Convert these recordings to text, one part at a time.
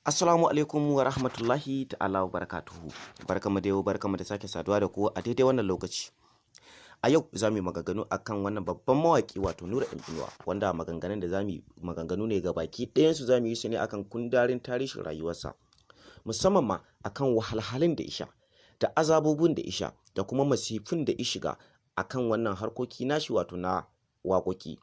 Assalamu alaikum wa rahmatullahi ta'ala wa barakatuhu. Barkamu da yau, barkamu da sake saduwa da ku a daidai wannan lokaci. A yau za mu yi maganganu akan wannan babban mawaƙi wato Nura M Inuwa, wanda maganganun da za mu yi maganganu ne ga baki ɗayansu za mu yi su ne akan kundarin tarihin rayuwarsa. Musamman ma akan wahalhalun da isha, da azabobin da isha, da kuma masifin da ishiga akan wannan harkoki nashi wato na waƙoƙi.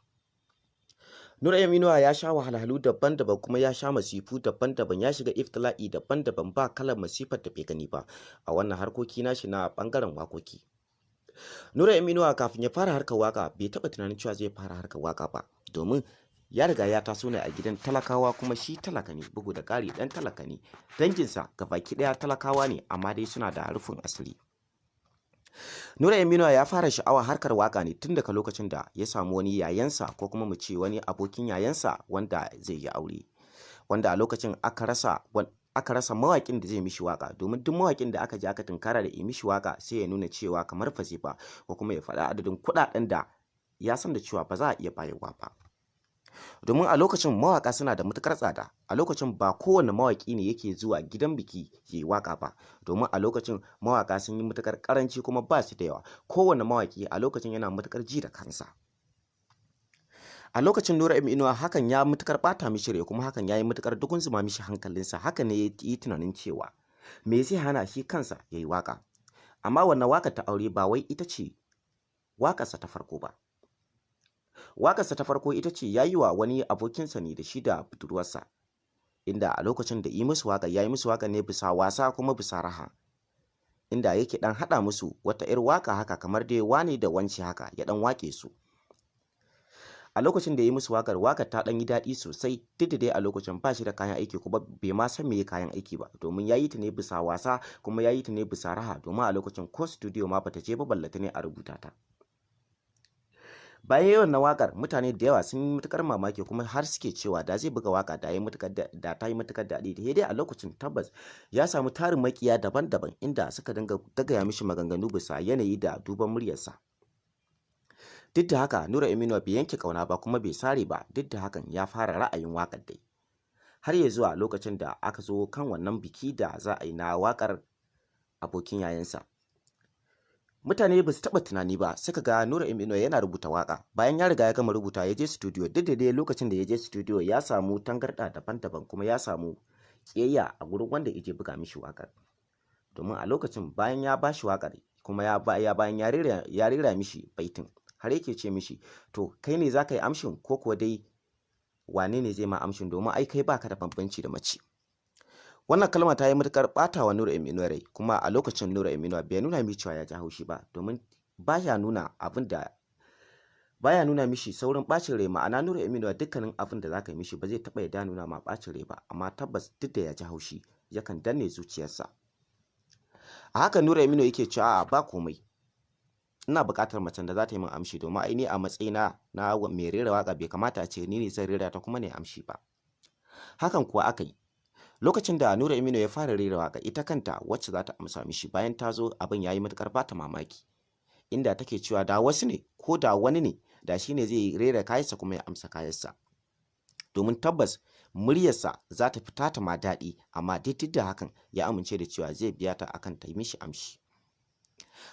Nura M Inuwa ya sha wahalhalu daban-daban kuma ya sha masifu daban-daban, ya shiga iftila'i daban-daban, ba kalar masifar da bai gani ba a wannan harkoki nashi na ɓangaren waƙoƙi. Nura M Inuwa kafin ya fara harkar waƙa bai taɓa tunanin cewa zai fara harkar waƙa ba, domin ya riga ya taso ne a gidan talakawa kuma shi talaka ne, bugu da ƙari ɗan talaka ne. Danginsa gabaki ɗaya talakawa ne amma dai suna da rufin asiri. Nura M Inuwa ya fara sha'awa harkar waƙa ne tun daga lokacin da ya samu wani yayansa ko kuma mu ce wani abokin yayansa wanda zai yi aure, wanda a lokacin aka rasa mawaƙin da zai mishi waƙa, domin duk mawaƙin da aka je aka tunkara da ya mishi waƙa sai ya nuna cewa kamar fa zai ba, ko kuma ya faɗa adadin kuɗaɗen da ya san da cewa ba za a iya bayarwa ba. Domin a lokacin mawaƙa suna da matuƙar tsada, a lokacin ba kowane mawaƙi ne yake zuwa gidan biki ya yi waƙa ba, domin a lokacin mawaƙa sun yi matuƙar ƙaranci kuma ba su da yawa, kowane mawaƙi a lokacin yana matuƙar ji da kansa. A lokacin Nura M Inuwa hakan ya matuƙar ɓata mishi rai, kuma hakan ya yi matuƙar dugunzuma mishi hankalinsa, haka ne ya yi tunanin cewa me zai hana shi kansa ya yi waƙa. Amma wannan waƙar ta aure ba wai ita ce waƙarsa ta farko ba. Waƙarsa ta farko ita ce ya yi wa wani abokinsa ne da shi da budurwarsa, inda a lokacin da yi musu waƙa ya yi musu waƙa ne bisa wasa kuma bisa raha, inda yake ɗan haɗa musu wata 'yar waƙa haka kamar dai wane da wance haka ya ɗan waƙe su. A lokacin da ya yi musu waƙar ta ɗan yi daɗi sosai, duk da dai a lokacin ba shi da kayan aiki kuma bai ma san me kayan aiki ba, domin ya yi ta ne bisa wasa kuma ya yi ta ne bisa raha, domin a lokacin ko studio ma bata je ba ballata ne a rubuta ta. Bayan yawan na waƙar mutane da yawa sun yi matuƙar mamaki kuma har suke cewa da zai buga waƙa da ta yi matuƙar daɗi, da dai a lokacin tabbas ya samu tarin maƙiya daban-daban inda suka dinga dagaya mishi maganganu bisa yanayi da duban muryarsa. Duk da haka Nura M Inuwa bai yanke ƙauna ba kuma bai sare ba, duk da hakan ya fara ra'ayin waƙar dai, har ya zuwa lokacin da aka zo kan wannan biki da za a yi na waƙar abokin yayansa. Mutane ba su taɓa tunani ba suka ga Nura M Inuwa yana rubuta waƙa, bayan ya riga ya gama rubuta ya je studio, duk da dai lokacin da ya je studio ya samu tangarɗa daban-daban kuma ya samu ƙiyayya a gurin wanda ya je buga mishi waƙar, domin a lokacin bayan ya ba shi waƙar kuma bayan ya rera mishi baitin, har yake ce mishi to kai ne za ka yi amshin ko kuwa dai wane ne zai ma amshin, domin ai kai baka da bambanci da mace. Wannan kalma ta yi matuƙar ɓata wa Nura M Inuwa rai, kuma a lokacin Nura M Inuwa bai nuna mishi cewa ya ji haushi ba, domin baya nuna mishi saurin ɓacin rai, ma'ana Nura M Inuwa dukkanin abin da za ka yi mishi ba zai taɓa yarda nuna ma ɓacin rai ba, amma tabbas duk da ya ji haushi yakan danne zuciyarsa. A haka Nura M Inuwa yake cewa a'a ba komai, ina buƙatar macen da za ta yi min amshi, domin ai ni a matsayina na mai rera waƙa bai kamata a ce ni ne zan rera ta kuma ne amshi ba. Hakan kuwa aka yi. Lokacin da Nura M Inuwa ya fara rera waƙa, ita kanta wacce za ta amsa mishi bayan ta zo abin ya yi matuƙar bata mamaki, inda take cewa da wasu ne ko da wani ne da shi ne zai rera kayansa kuma ya amsa kayansa, domin tabbas muryarsa za ta fita ta ma daɗi, amma duk da hakan ya amince da cewa zai biya ta akan ta yi mishi amshi.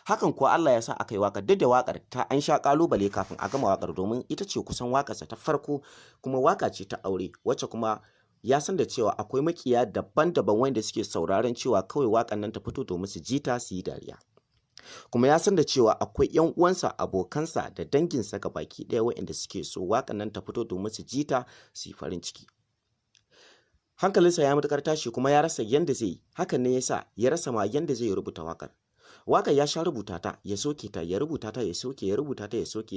Hakan kuwa Allah ya sa aka yi waƙar, duk da waƙar ta an sha ƙalubale kafin a gama waƙar, domin ita ce kusan waƙarsa ta farko kuma waƙa ce ta aure, wacce kuma ya san da cewa akwai makiya daban-daban wanda suke sauraron cewa kawai waƙan nan ta fito domin su ji ta su yi dariya, kuma ya san da cewa akwai 'yan uwansa, abokansa da danginsa baki ɗaya waɗanda suke so waƙan nan ta fito domin su ji ta su yi farin ciki. Hankalinsa ya matuƙar tashi kuma ya rasa yanda zai yi, hakan ne ya sa ya rasa ma yanda zai rubuta waƙar. Waƙar ya sha rubuta ta ya soke ta, ya rubuta ta ya soke, ya rubuta ta ya soke,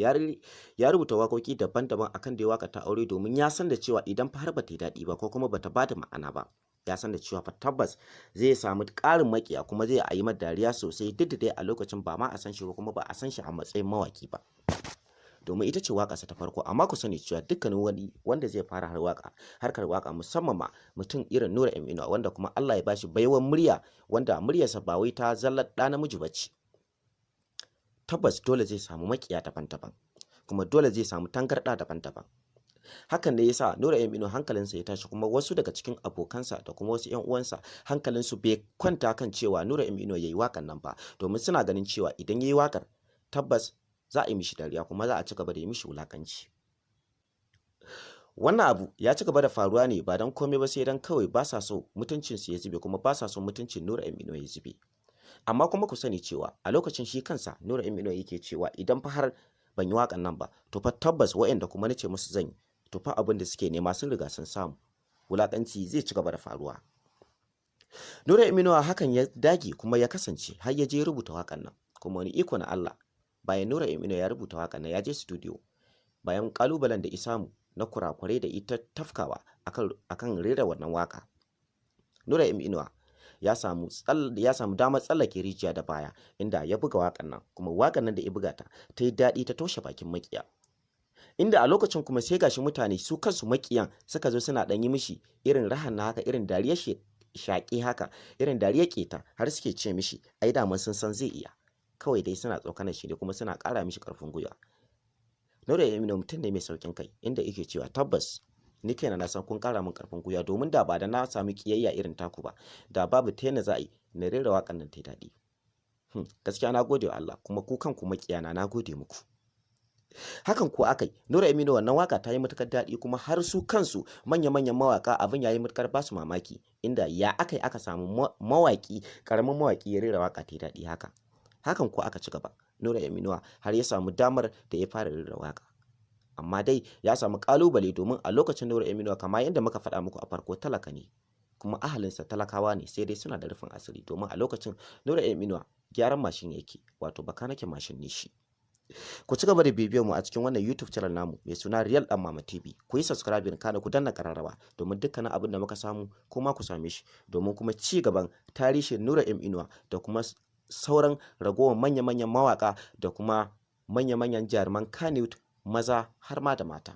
ya rubuta waƙoƙi daban-daban akan dai waƙar ta aure, domin ya san da cewa idan fa har ba ta yi daɗi ba ko kuma ba ta ba da ma'ana ba, ya san da cewa fa tabbas zai samu ƙarin maƙiya kuma zai yi mata dariya sosai, duk da dai a lokacin ba ma a san shi ba kuma ba a san shi a matsayin mawaƙi ba, domin ita ce waƙarsa ta farko. Amma ku sani cewa dukkanin wani wanda zai fara harkar waƙa, musamman ma mutum irin Nura M Inuwa, wanda kuma Allah ya bashi baiwan murya, wanda muryarsa ba wai ta zallar ɗa namiji ba ce, tabbas dole zai samu maƙiya daban-daban kuma dole zai samu tangarɗa daban-daban. Hakan ne yasa Nura M Inuwa hankalinsa ya tashi, kuma wasu daga cikin abokansa da kuma wasu 'yan uwansa hankalinsu bai kwanta kan cewa Nura M Inuwa yayi waƙar nan ba, domin suna ganin cewa idan yayi waƙar tabbas za a yi mishi dariya kuma za a ci gaba da yi mishi wulakanci. Wannan abu ya ci gaba da faruwa ne ba don komai ba sai dan kawai ba sa so mutuncinsu ya zube, kuma ba sa so mutuncin Nura M Inuwa ya zube. Amma kuma ku sani cewa a lokacin shi kansa Nura M Inuwa yake cewa idan fa har ban yi waƙan nan ba to fa tabbas waɗanda kuma nace musu zan yi to fa abin da suke nema sun riga sun samu, wulakanci zai ci gaba da faruwa. Nura M Inuwa hakan ya dage kuma ya kasance har ya je rubuta waƙan nan, kuma wani iko na Allah, bayan Nura M Inuwa ya rubuta waƙan nan ya je studio, bayan kalubalen da isamu na kurakurai da ita tafkawa akan rera wannan waka, Nura M Inuwa ya samu damar tsallake rijiya da baya, inda ya buga waƙan nan, kuma waƙan nan da ya buga ta yi daɗi ta toshe bakin makiya, inda a lokacin kuma sai gashi mutane su kansu makiyan suka zo suna ɗan yi mishi irin rahan na haka, irin dariyar shaƙi haka, irin dariyar ƙeta, har suke ce mishi ai daman sun san zai iya, kawai dai suna tsokanar shi ne kuma suna ƙara mishi ƙarfin gwiwa. Nura M Inuwa mutum ne mai saukin kai, inda yake cewa tabbas ni kaina na san kun ƙara min ƙarfin gwiwa, domin da ba da na sami ƙiyayya irin taku ba da babu ta yadda za a yi na rera waƙan nan ta daɗi. Gaskiya na gode wa Allah, kuma ku kanku makiyana na gode muku. Hakan ko akai, Nura M Inuwa wannan waka ta yi matukar daɗi, kuma har su kansu manya-manyan mawaka abin ya yi matukar basu mamaki, inda ya akai aka samu mawaki, ƙaramin mawaki ya rera waka ta yi daɗi haka. Hakan ko aka ci gaba, Nura M Inuwa har ya samu damar da ya fara rera waka. Amma dai ya samu kalubale, domin a lokacin Nura M Inuwa kamar yadda muka faɗa muku a farko talaka ne, kuma ahalinsa talakawa ne, sai dai suna da rufin asiri, domin a lokacin Nura M Inuwa gyaran mashin yake, wato bakaniken mashin ne shi. Ku ci gaba da bibiyar mu a cikin wannan YouTube channel namu mai suna Real Dan Mama TV. Ku yi subscribe kana ku danna kararrawa domin dukkanin abin da muka samu kuma ku same shi, domin kuma ci gaban tarihin Nura M Inuwa da kuma sauran ragowar manya-manyan mawaka da kuma manya-manyan jaruman Kannywood maza har ma da mata.